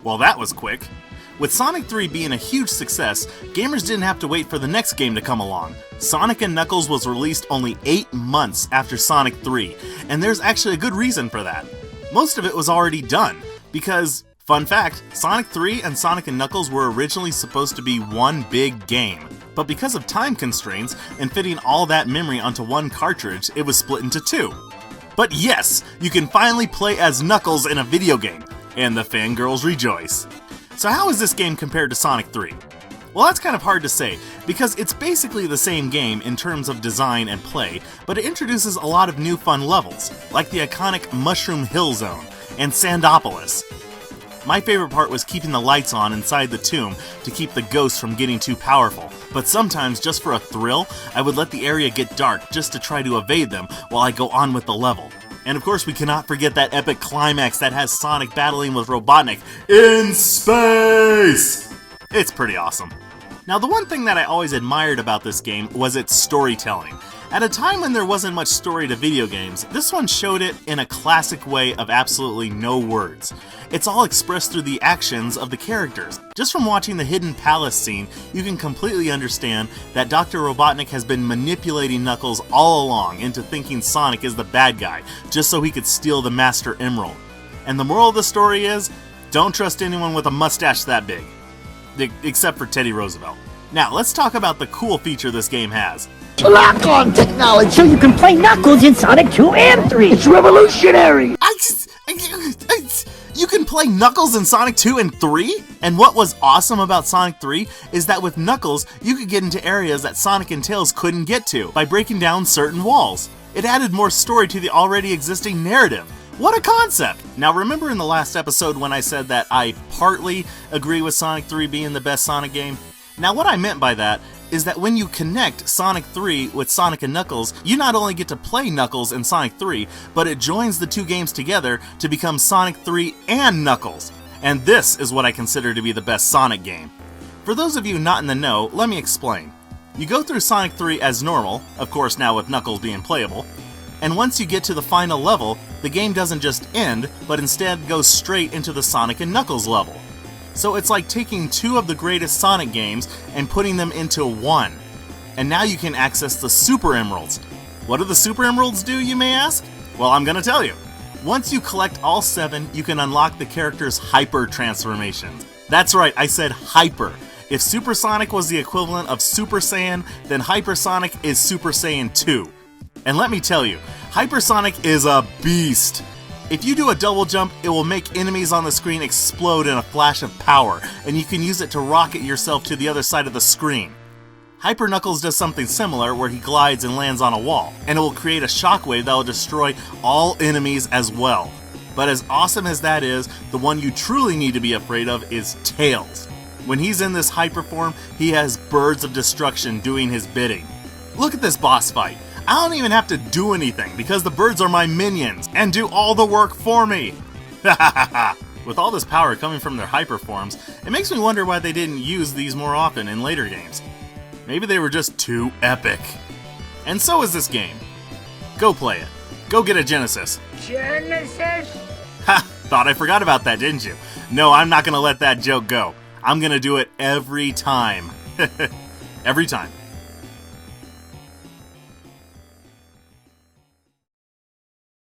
Well, that was quick. With Sonic 3 being a huge success, gamers didn't have to wait for the next game to come along. Sonic & Knuckles was released only 8 months after Sonic 3, and there's actually a good reason for that. Most of it was already done, because, fun fact, Sonic 3 and Sonic & Knuckles were originally supposed to be one big game. But because of time constraints and fitting all that memory onto one cartridge, it was split into 2. But yes, you can finally play as Knuckles in a video game, and the fangirls rejoice. So how is this game compared to Sonic 3? Well, that's kind of hard to say, because it's basically the same game in terms of design and play, but it introduces a lot of new fun levels, like the iconic Mushroom Hill Zone and Sandopolis. My favorite part was keeping the lights on inside the tomb to keep the ghosts from getting too powerful, but sometimes, just for a thrill, I would let the area get dark just to try to evade them while I go on with the level. And of course we cannot forget that epic climax that has Sonic battling with Robotnik in space! It's pretty awesome. Now the one thing that I always admired about this game was its storytelling. At a time when there wasn't much story to video games, this one showed it in a classic way of absolutely no words. It's all expressed through the actions of the characters. Just from watching the Hidden Palace scene, you can completely understand that Dr. Robotnik has been manipulating Knuckles all along into thinking Sonic is the bad guy, just so he could steal the Master Emerald. And the moral of the story is, don't trust anyone with a mustache that big. Except for Teddy Roosevelt. Now, let's talk about the cool feature this game has. Lock-on technology, so you can play Knuckles in Sonic 2 and 3. It's revolutionary! You can play Knuckles in Sonic 2 and 3? And what was awesome about Sonic 3 is that with Knuckles, you could get into areas that Sonic and Tails couldn't get to by breaking down certain walls. It added more story to the already existing narrative. What a concept! Now remember in the last episode when I said that I partly agree with Sonic 3 being the best Sonic game? Now what I meant by that is that when you connect Sonic 3 with Sonic & Knuckles, you not only get to play Knuckles in Sonic 3, but it joins the two games together to become Sonic 3 and Knuckles. And this is what I consider to be the best Sonic game. For those of you not in the know, let me explain. You go through Sonic 3 as normal, of course now with Knuckles being playable, and once you get to the final level, the game doesn't just end, but instead goes straight into the Sonic & Knuckles level. So it's like taking two of the greatest Sonic games and putting them into one. And now you can access the Super Emeralds. What do the Super Emeralds do, you may ask? Well, I'm gonna tell you. Once you collect all 7, you can unlock the character's Hyper transformations. That's right, I said Hyper. If Super Sonic was the equivalent of Super Saiyan, then Hyper Sonic is Super Saiyan 2. And let me tell you, Hyper Sonic is a beast. If you do a double jump, it will make enemies on the screen explode in a flash of power, and you can use it to rocket yourself to the other side of the screen. Hyper Knuckles does something similar where he glides and lands on a wall, and it will create a shockwave that will destroy all enemies as well. But as awesome as that is, the one you truly need to be afraid of is Tails. When he's in this hyper form, he has birds of destruction doing his bidding. Look at this boss fight. I don't even have to do anything because the birds are my minions and do all the work for me. With all this power coming from their hyper forms, it makes me wonder why they didn't use these more often in later games. Maybe they were just too epic. And so is this game. Go play it. Go get a Genesis. Genesis? Ha! Thought I forgot about that, didn't you? No, I'm not gonna let that joke go. I'm gonna do it every time. Every time.